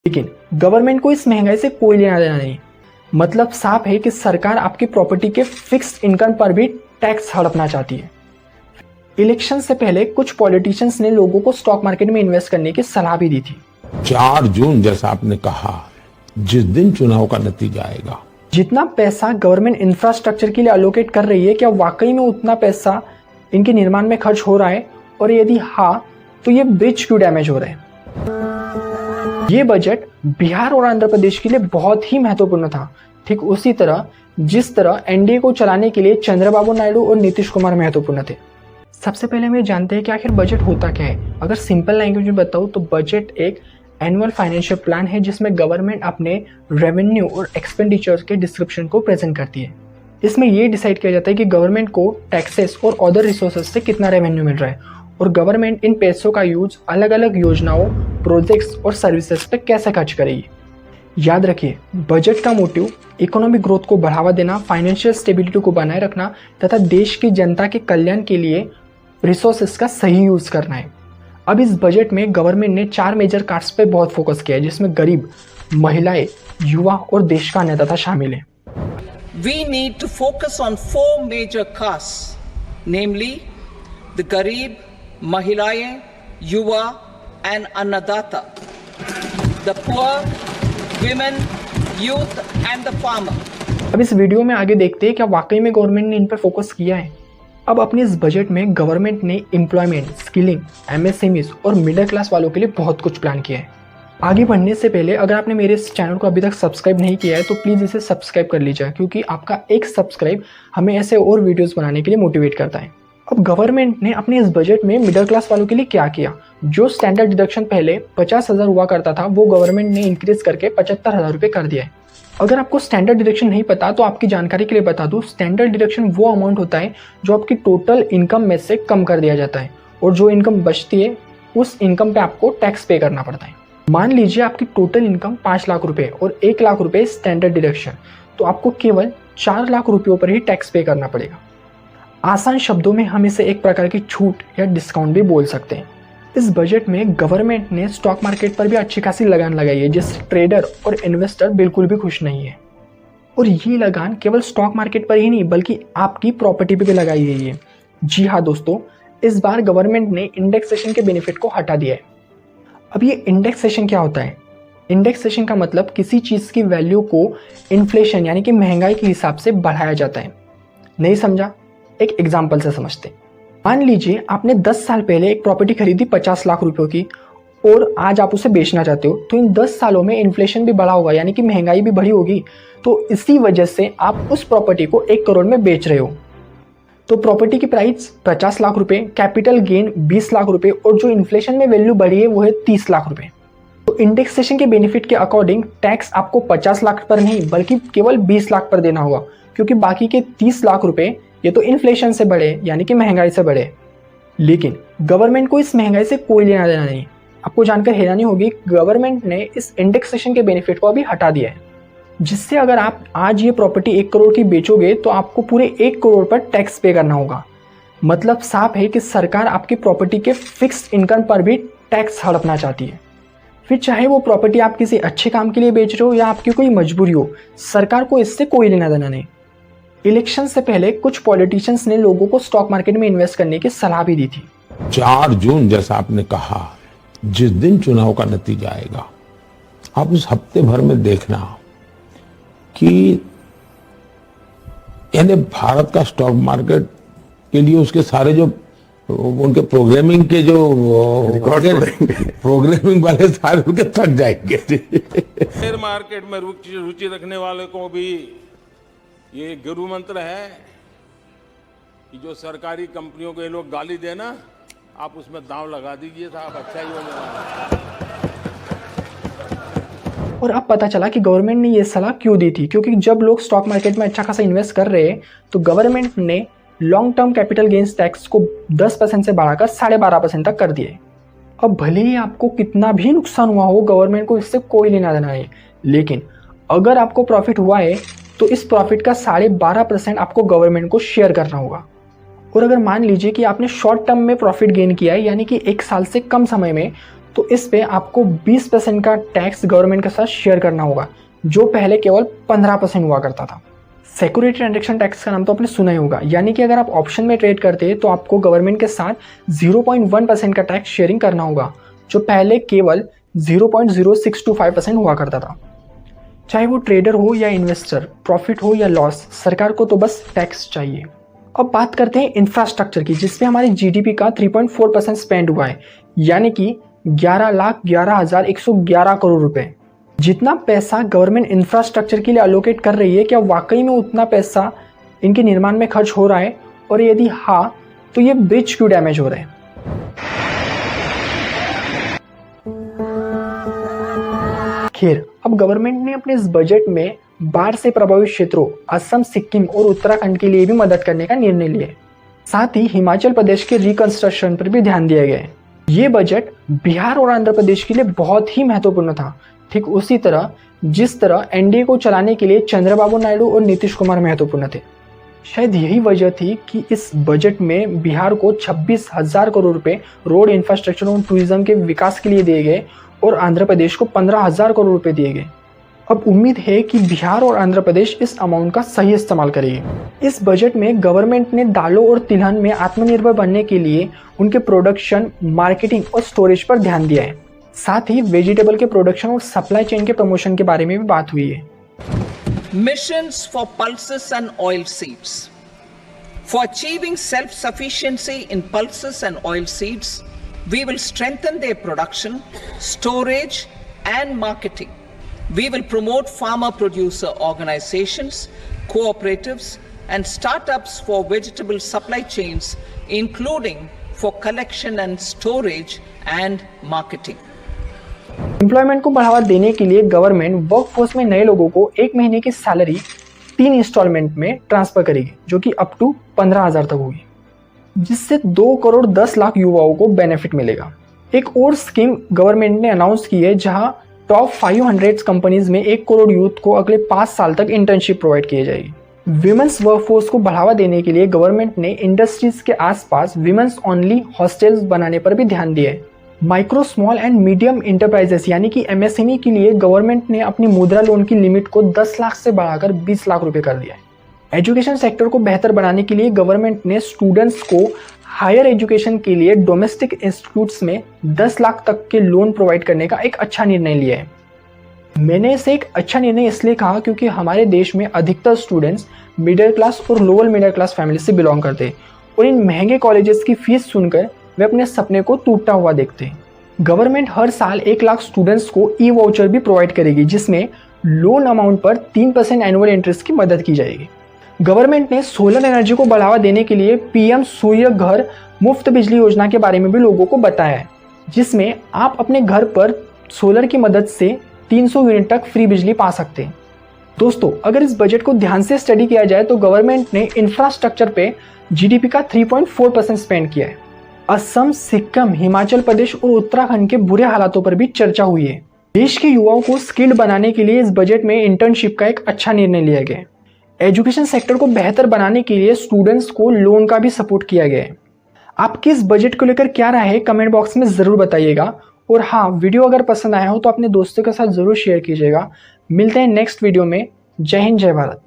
लेकिन गवर्नमेंट को इस महंगाई से कोई लेना देना नहीं। मतलब साफ है कि सरकार आपकी प्रॉपर्टी के फिक्स इनकम पर भी टैक्स हड़पना चाहती है। इलेक्शन से पहले कुछ पॉलिटिशियंस ने लोगों को स्टॉक मार्केट में इन्वेस्ट करने की सलाह भी दी थी। 4 जून जैसा आपने कहा, जिस दिन चुनाव का नतीजा आएगा, जितना पैसा गवर्नमेंट इंफ्रास्ट्रक्चर के लिए अलोकेट कर रही है, क्या वाकई में उतना पैसा इनके निर्माण में खर्च हो रहा है? और यदि हाँ, तो ये ब्रिज क्यों डैमेज हो रहे हैं? ये बजट बिहार और आंध्र प्रदेश के लिए बहुत ही महत्वपूर्ण था, ठीक उसी तरह जिस तरह एनडीए को चलाने के लिए चंद्रबाबू नायडू और नीतीश कुमार महत्वपूर्ण थे। सबसे पहले हम ये जानते हैं कि आखिर बजट होता क्या है। अगर सिंपल लैंग्वेज में बताऊँ तो बजट एक एनुअल फाइनेंशियल प्लान है जिसमें गवर्नमेंट अपने रेवेन्यू और एक्सपेंडिचर्स के डिस्क्रिप्शन को प्रेजेंट करती है। इसमें ये डिसाइड किया जाता है कि गवर्नमेंट को टैक्सेस और अदर रिसोर्सेज से कितना रेवेन्यू मिल रहा है और गवर्नमेंट इन पैसों का यूज अलग अलग योजनाओं, प्रोजेक्ट्स और सर्विसेज पे कैसे खर्च करेगी। याद रखिए, बजट का मोटिव इकोनॉमिक ग्रोथ को बढ़ावा देना, फाइनेंशियल स्टेबिलिटी को बनाए रखना तथा देश की जनता के कल्याण के लिए रिसोर्सेज का सही यूज करना है। अब इस बजट में गवर्नमेंट ने 4 मेजर कास्ट पे बहुत फोकस किया है, जिसमें गरीब, महिलाएं, युवा और देश का अन्नदाता शामिल है। We need to focus on 4 major castes, namely the Garib, Mahilayeं, Yuva and Annadata, the poor, women, youth and the farmer. अब इस वीडियो में आगे देखते हैं क्या वाकई में गवर्नमेंट ने इन पर फोकस किया है। अब अपने इस बजट में गवर्नमेंट ने एम्प्लॉयमेंट, स्किलिंग, एमएसएमईज और मिडिल क्लास वालों के लिए बहुत कुछ प्लान किया है। आगे बढ़ने से पहले अगर आपने मेरे इस चैनल को अभी तक सब्सक्राइब नहीं किया है तो प्लीज़ इसे सब्सक्राइब कर लीजिए, क्योंकि आपका एक सब्सक्राइब हमें ऐसे और वीडियोस बनाने के लिए मोटिवेट करता है। अब गवर्नमेंट ने अपने इस बजट में मिडिल क्लास वालों के लिए क्या किया? जो स्टैंडर्ड डिडक्शन पहले 50,000 हुआ करता था वो गवर्नमेंट ने इंक्रीज करके 75,000 रुपये कर दिया है। अगर आपको स्टैंडर्ड डिडक्शन नहीं पता तो आपकी जानकारी के लिए बता दूं, स्टैंडर्ड डिडक्शन वो अमाउंट होता है जो आपकी टोटल इनकम में से कम कर दिया जाता है और जो इनकम बचती है उस इनकम पे आपको टैक्स पे करना पड़ता है। मान लीजिए आपकी टोटल इनकम 5 लाख रुपए और 1 लाख रुपए स्टैंडर्ड डिडक्शन, तो आपको केवल 4 लाख रुपयों पर ही टैक्स पे करना पड़ेगा। आसान शब्दों में हम इसे एक प्रकार की छूट या डिस्काउंट भी बोल सकते हैं। इस बजट में गवर्नमेंट ने स्टॉक मार्केट पर भी अच्छी खासी लगान लगाई है, जिससे ट्रेडर और इन्वेस्टर बिल्कुल भी खुश नहीं है। और ये लगान केवल स्टॉक मार्केट पर ही नहीं बल्कि आपकी प्रॉपर्टी पे भी लगाई गई है। जी हाँ दोस्तों, इस बार गवर्नमेंट ने इंडेक्सेशन के बेनिफिट को हटा दिया है। अब ये इंडेक्सेशन क्या होता है? इंडेक्सेशन का मतलब किसी चीज़ की वैल्यू को इन्फ्लेशन यानी कि महंगाई के हिसाब से बढ़ाया जाता है। नहीं समझा? एक एग्जाम्पल से समझते हैं। मान लीजिए आपने 10 साल पहले एक प्रॉपर्टी खरीदी 50 लाख रुपयों की और आज आप उसे बेचना चाहते हो, तो इन 10 सालों में इन्फ्लेशन भी बढ़ा होगा यानी कि महंगाई भी बढ़ी होगी, तो इसी वजह से आप उस प्रॉपर्टी को 1 करोड़ में बेच रहे हो। तो प्रॉपर्टी की प्राइस 50 लाख रुपए, कैपिटल गेन 20 लाख रुपए और जो इन्फ्लेशन में वैल्यू बढ़ी है वो है 30 लाख रुपए। तो इंडेक्सेशन के बेनिफिट के अकॉर्डिंग टैक्स आपको 50 लाख पर नहीं बल्कि केवल 20 लाख पर देना होगा, क्योंकि बाकी के 30 लाख रुपए ये तो इन्फ्लेशन से बढ़े यानी कि महंगाई से बढ़े। लेकिन गवर्नमेंट को इस महंगाई से कोई लेना देना नहीं। आपको जानकर हैरानी होगी, गवर्नमेंट ने इस इंडेक्सेशन के बेनिफिट को अभी हटा दिया है, जिससे अगर आप आज ये प्रॉपर्टी 1 करोड़ की बेचोगे तो आपको पूरे 1 करोड़ पर टैक्स पे करना होगा। मतलब साफ है कि सरकार आपकी प्रॉपर्टी के फिक्स इनकम पर भी टैक्स हड़पना चाहती है। फिर चाहे वो प्रॉपर्टी आप किसी अच्छे काम के लिए बेच रहे हो या आपकी कोई मजबूरी हो, सरकार को इससे कोई लेना देना नहीं। इलेक्शन से पहले कुछ पॉलिटिशियंस ने लोगों को स्टॉक मार्केट में इन्वेस्ट करने की सलाह भी दी थी। 4 जून जैसा आपने कहा, जिस दिन चुनाव का नतीजा आएगा, आप उस हफ्ते भर में देखना कि यानी भारत का स्टॉक मार्केट के लिए उसके सारे जो उनके प्रोग्रामिंग के जो प्रोग्रामिंग वाले सारे उनके थक जाएंगे। शेयर मार्केट में रुचि रखने वाले को भी ये गुरु मंत्र है कि जो सरकारी कंपनियों को ये लोग गाली देना, आप उसमें दांव लगा दीजिए साहब, अच्छा ही होने वाला है। और अब पता चला कि गवर्नमेंट ने ये सलाह क्यों दी थी, क्योंकि जब लोग स्टॉक मार्केट में अच्छा खासा इन्वेस्ट कर रहे हैं तो गवर्नमेंट ने long term capital gains tax को 10% से बढ़ाकर 12.5% तक कर दिए। अब भले ही आपको कितना भी नुकसान हुआ हो, गवर्नमेंट को इससे कोई लेना देना नहीं, लेकिन अगर आपको प्रॉफिट हुआ है तो इस प्रॉफिट का 12.5% आपको गवर्नमेंट को शेयर करना होगा। और अगर मान लीजिए कि आपने शॉर्ट टर्म में प्रॉफिट गेन किया है यानी कि 1 साल से कम समय में, तो इस पे आपको 20% का टैक्स गवर्नमेंट के साथ शेयर करना होगा, जो पहले केवल 15% हुआ करता था। सिक्योरिटी ट्रांजैक्शन टैक्स का नाम तो आपने सुना ही होगा, यानी कि अगर आप ऑप्शन में ट्रेड करते हैं तो आपको गवर्नमेंट के साथ 0.1% का टैक्स शेयरिंग करना होगा, जो पहले केवल 0.0625% हुआ करता था। चाहे वो ट्रेडर हो या इन्वेस्टर, प्रॉफिट हो या लॉस, सरकार को तो बस टैक्स चाहिए। अब बात करते हैं इंफ्रास्ट्रक्चर की, जिसमें हमारे जीडीपी का 3.4% स्पेंड हुआ है, यानी कि 11,11,111 करोड़ रुपए। जितना पैसा गवर्नमेंट इंफ्रास्ट्रक्चर के लिए अलोकेट कर रही है, क्या वाकई में उतना पैसा इनके निर्माण में खर्च हो रहा है? और यदि हाँ, तो ये ब्रिज क्यों डैमेज हो रहे हैं? खैर, अब गवर्नमेंट ने अपने इस बजट में बाढ़ से प्रभावित क्षेत्रों असम, सिक्किम और उत्तराखंड के लिए भी मदद करने का निर्णय लिया। साथ ही हिमाचल प्रदेश के रिकंस्ट्रक्शन पर भी ध्यान दिया गया है। ये बजट बिहार और आंध्र प्रदेश के लिए बहुत ही महत्वपूर्ण था, ठीक उसी तरह जिस तरह एनडीए को चलाने के लिए चंद्रबाबू नायडू और नीतीश कुमार महत्वपूर्ण थे। शायद यही वजह थी कि इस बजट में बिहार को 26,000 करोड़ रुपए रोड, इंफ्रास्ट्रक्चर और टूरिज्म के विकास के लिए दिए गए और आंध्र प्रदेश को 15,000 करोड़ रुपए दिए गए। अब उम्मीद है कि बिहार और आंध्र प्रदेश इस अमाउंट का सही इस्तेमाल करेगी। इस बजट में गवर्नमेंट ने दालों और तिलहन में आत्मनिर्भर बनने के लिए उनके प्रोडक्शन, मार्केटिंग और स्टोरेज पर ध्यान दिया है। साथ ही वेजिटेबल के प्रोडक्शन और सप्लाई चेन के प्रमोशन के बारे में भी बात हुई है। Missions for pulses and oilseeds. For achieving self-sufficiency in pulses and oilseeds, we will strengthen their production, storage and marketing. We will promote farmer-producer organizations, cooperatives and startups for vegetable supply chains, including for collection and storage and marketing. Employment को बढ़ावा देने के लिए government workforce में नए लोगों को 1 महीने की सैलरी 3 इंस्टॉलमेंट में ट्रांसफर करेगी, जो कि अप टू 15,000 तक होगी, जिससे 2 करोड़ 10 लाख युवाओं को बेनिफिट मिलेगा। एक और स्कीम गवर्नमेंट ने अनाउंस की है, जहां टॉप 500 कंपनीज में 1 करोड़ यूथ को अगले 5 साल तक इंटर्नशिप प्रोवाइड की जाएगी। विमेंस वर्कफोर्स को बढ़ावा देने के लिए गवर्नमेंट ने इंडस्ट्रीज के आसपास विमेंस ओनली हॉस्टल्स बनाने पर भी ध्यान दिया है। Micro, small and medium enterprises यानी कि एमएसएमई के लिए गवर्नमेंट ने अपनी मुद्रा लोन की लिमिट को 10 लाख से बढ़ाकर 20 लाख रुपए कर दिया है। एजुकेशन सेक्टर को बेहतर बनाने के लिए गवर्नमेंट ने स्टूडेंट्स को हायर एजुकेशन के लिए डोमेस्टिक इंस्टीट्यूट्स में 10 लाख तक के लोन प्रोवाइड करने का एक अच्छा निर्णय लिया है। मैंने इसे एक अच्छा निर्णय इसलिए कहा क्योंकि हमारे देश में अधिकतर स्टूडेंट्स मिडिल क्लास और लोअर मिडिल क्लास फैमिली से बिलोंग करते हैं और इन महंगे कॉलेजेस की फीस सुनकर वे अपने सपने को टूटता हुआ देखते हैं। गवर्नमेंट हर साल 1 लाख स्टूडेंट्स को ई वाउचर भी प्रोवाइड करेगी, जिसमें लोन अमाउंट पर 3% एनुअल इंटरेस्ट की मदद की जाएगी। गवर्नमेंट ने सोलर एनर्जी को बढ़ावा देने के लिए पीएम सूर्य घर मुफ्त बिजली योजना के बारे में भी लोगों को बताया है, जिसमें आप अपने घर पर सोलर की मदद से 300 यूनिट तक फ्री बिजली पा सकते हैं। दोस्तों, अगर इस बजट को ध्यान से स्टडी किया जाए तो गवर्नमेंट ने इंफ्रास्ट्रक्चर पे जीडीपी का 3.4% स्पेंड किया है। असम, सिक्किम, हिमाचल प्रदेश और उत्तराखंड के बुरे हालातों पर भी चर्चा हुई है। देश के युवाओं को स्किल्ड बनाने के लिए इस बजट में इंटर्नशिप का एक अच्छा निर्णय लिया गया है। एजुकेशन सेक्टर को बेहतर बनाने के लिए स्टूडेंट्स को लोन का भी सपोर्ट किया गया है। आपकी इस बजट को लेकर क्या राय है, कमेंट बॉक्स में जरूर बताइएगा। और हाँ, वीडियो अगर पसंद आया हो तो अपने दोस्तों के साथ जरूर शेयर कीजिएगा। मिलते हैं नेक्स्ट वीडियो में। जय हिंद, जय भारत।